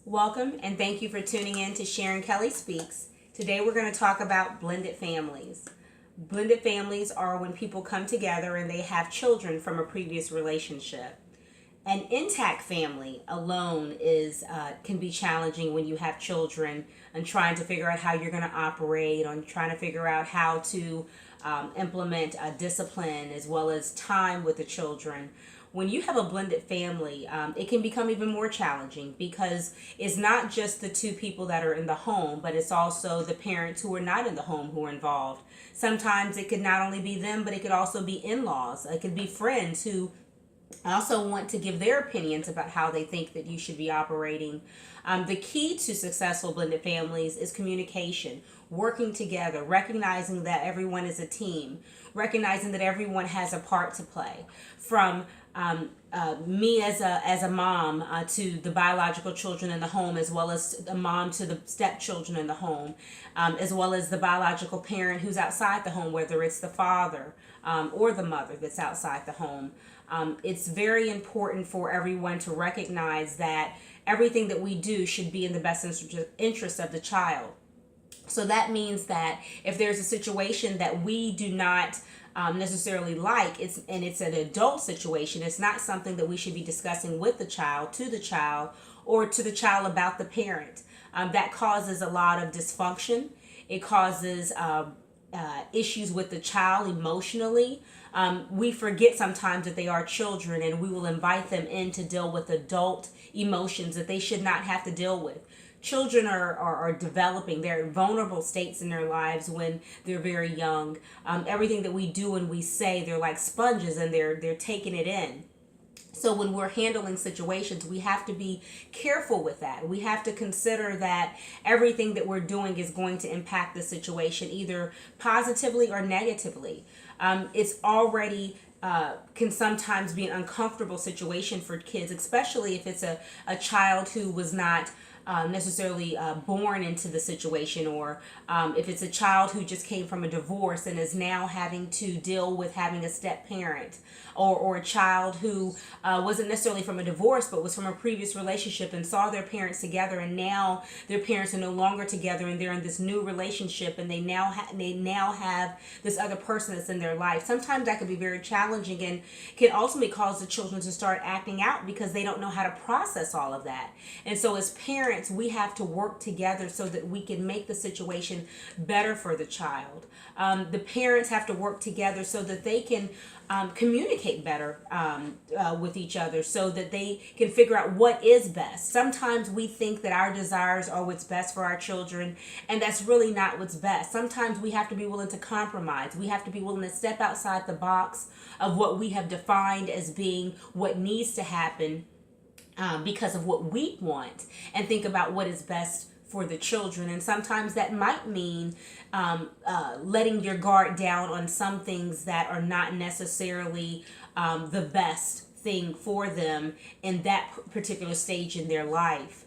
Welcome and thank you for tuning in to Sharon Kelly Speaks. Today we're going to talk about blended families. Blended families are when people come together and they have children from a previous relationship. An intact family alone is can be challenging when you have children and trying to figure out how you're going to operate, on trying to figure out how to implement discipline as well as time with the children. When you have a blended family, it can become even more challenging because it's not just the two people that are in the home, but it's also the parents who are not in the home who are involved. Sometimes it could not only be them, but it could also be in-laws. It could be friends who also want to give their opinions about how they think that you should be operating. The key to successful blended families is communication, working together, recognizing that everyone is a team, recognizing that everyone has a part to play. From me as a mom to the biological children in the home, as well as a mom to the stepchildren in the home, as well as the biological parent who's outside the home, whether it's the father or the mother that's outside the home. It's very important for everyone to recognize that everything that we do should be in the best interest of the child. So that means that if there's a situation that we do not necessarily like, it's an adult situation, it's not something that we should be discussing with the child, to the child, or to the child about the parent. That causes a lot of dysfunction. It causes issues with the child emotionally. We forget sometimes that they are children and we will invite them in to deal with adult emotions that they should not have to deal with. Children are developing. They're in vulnerable states in their lives when they're very young. Everything that we do and we say, they're like sponges and they're taking it in. So when we're handling situations, we have to be careful with that. We have to consider that everything that we're doing is going to impact the situation either positively or negatively. It's already can sometimes be an uncomfortable situation for kids, especially if it's a child who was not necessarily born into the situation, or if it's a child who just came from a divorce and is now having to deal with having a step parent, or a child who wasn't necessarily from a divorce but was from a previous relationship and saw their parents together, and now their parents are no longer together and they're in this new relationship and they now have this other person that's in their life. Sometimes that can be very challenging and can ultimately cause the children to start acting out because they don't know how to process all of that. And so as parents, we have to work together so that we can make the situation better for the child. The parents have to work together so that they can communicate better with each other, so that they can figure out what is best. Sometimes we think that our desires are what's best for our children, and that's really not what's best. Sometimes we have to be willing to compromise. We have to be willing to step outside the box of what we have defined as being what needs to happen because of what we want, and think about what is best for the children. And sometimes that might mean letting your guard down on some things that are not necessarily the best thing for them in that particular stage in their life.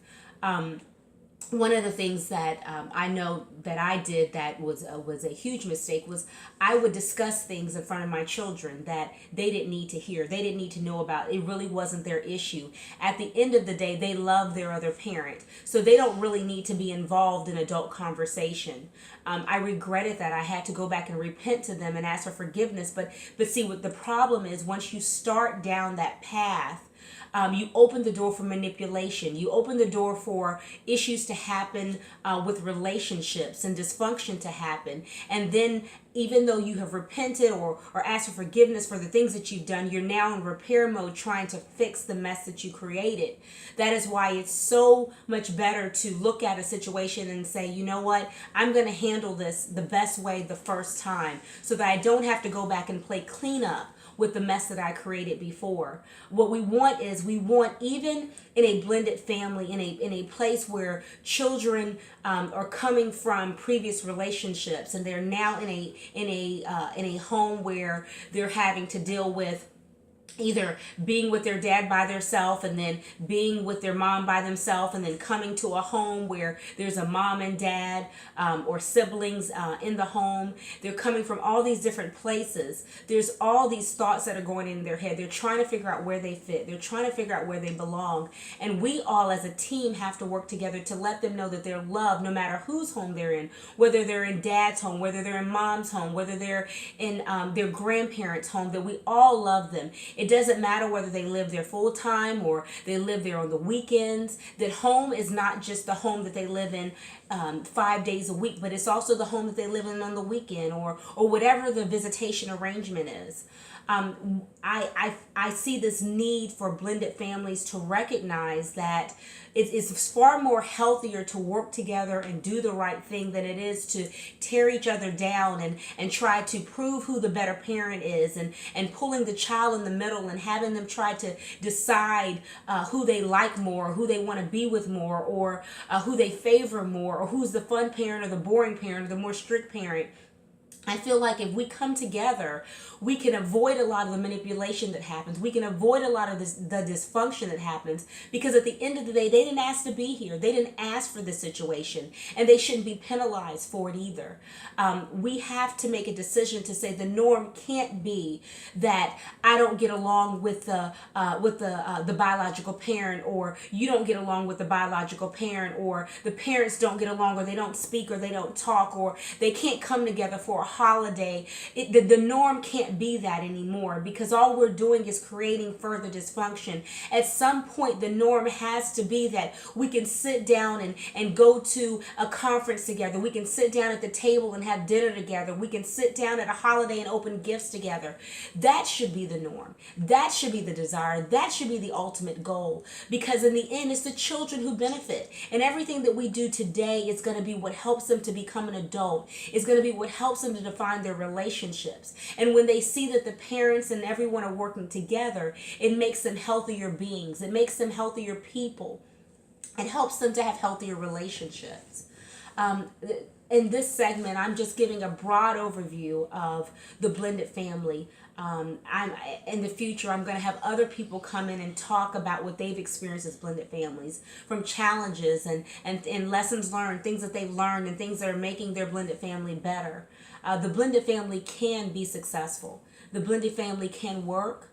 One of the things that I know that I did that was a huge mistake was I would discuss things in front of my children that they didn't need to hear. They didn't need to know about. It really wasn't their issue. At the end of the day, they love their other parent, so they don't really need to be involved in adult conversation. I regretted that. I had to go back and repent to them and ask for forgiveness. But see, what the problem is, once you start down that path, you open the door for manipulation. You open the door for issues to happen with relationships and dysfunction to happen. And then even though you have repented or asked for forgiveness for the things that you've done, you're now in repair mode trying to fix the mess that you created. That is why it's so much better to look at a situation and say, you know what, I'm going to handle this the best way the first time so that I don't have to go back and play cleanup with the mess that I created before. What we want is, even in a blended family, in a place where children are coming from previous relationships and they're now in a home where they're having to deal with either being with their dad by themselves and then being with their mom by themselves and then coming to a home where there's a mom and dad or siblings in the home. They're coming from all these different places. There's all these thoughts that are going in their head. They're trying to figure out where they fit. They're trying to figure out where they belong. And we all as a team have to work together to let them know that they're loved no matter whose home they're in, whether they're in dad's home, whether they're in mom's home, whether they're in their grandparents' home, that we all love them. It doesn't matter whether they live there full time or they live there on the weekends. That home is not just the home that they live in 5 days a week, but it's also the home that they live in on the weekend or whatever the visitation arrangement is. I see this need for blended families to recognize that it's far more healthier to work together and do the right thing than it is to tear each other down and try to prove who the better parent is and pulling the child in the middle and having them try to decide who they like more, who they want to be with more, or who they favor more, or who's the fun parent or the boring parent or the more strict parent. I feel like if we come together, we can avoid a lot of the manipulation that happens. We can avoid a lot of the dysfunction that happens, because at the end of the day, they didn't ask to be here. They didn't ask for this situation, and they shouldn't be penalized for it either. We have to make a decision to say the norm can't be that I don't get along with the biological parent, or you don't get along with the biological parent, or the parents don't get along, or they don't speak, or they don't talk, or they can't come together for a holiday. The norm can't be that anymore, because all we're doing is creating further dysfunction. At some point, the norm has to be that we can sit down and go to a conference together. We can sit down at the table and have dinner together. We can sit down at a holiday and open gifts together. That should be the norm. That should be the desire. That should be the ultimate goal, because in the end, it's the children who benefit. And everything that we do today is going to be what helps them to become an adult. It's going to be what helps them to define their relationships. And when they see that the parents and everyone are working together, it makes them healthier beings. It makes them healthier people. It helps them to have healthier relationships. In this segment, I'm just giving a broad overview of the blended family. In the future, I'm going to have other people come in and talk about what they've experienced as blended families, from challenges and lessons learned, things that they've learned, and things that are making their blended family better. The blended family can be successful. The blended family can work,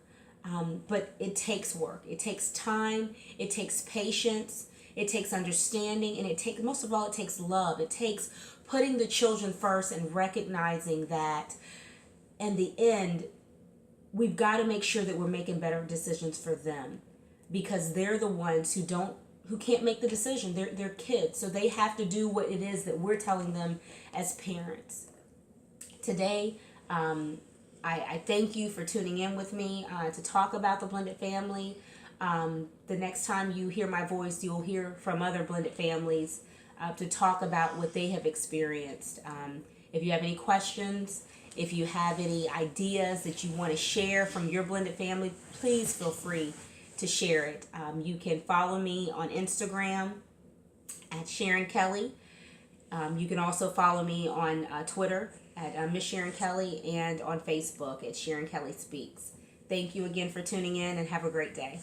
but it takes work. It takes time. It takes patience. It takes understanding, and most of all, it takes love. It takes putting the children first and recognizing that in the end, we've got to make sure that we're making better decisions for them, because they're the ones who can't make the decision. They're kids, so they have to do what it is that we're telling them as parents. Today, I thank you for tuning in with me to talk about the blended family. The next time you hear my voice, you'll hear from other blended families to talk about what they have experienced. If you have any questions, if you have any ideas that you want to share from your blended family, please feel free to share it. You can follow me on Instagram at Sharon Kelly. You can also follow me on Twitter at Miss Sharon Kelly, and on Facebook at Sharon Kelly Speaks. Thank you again for tuning in, and have a great day.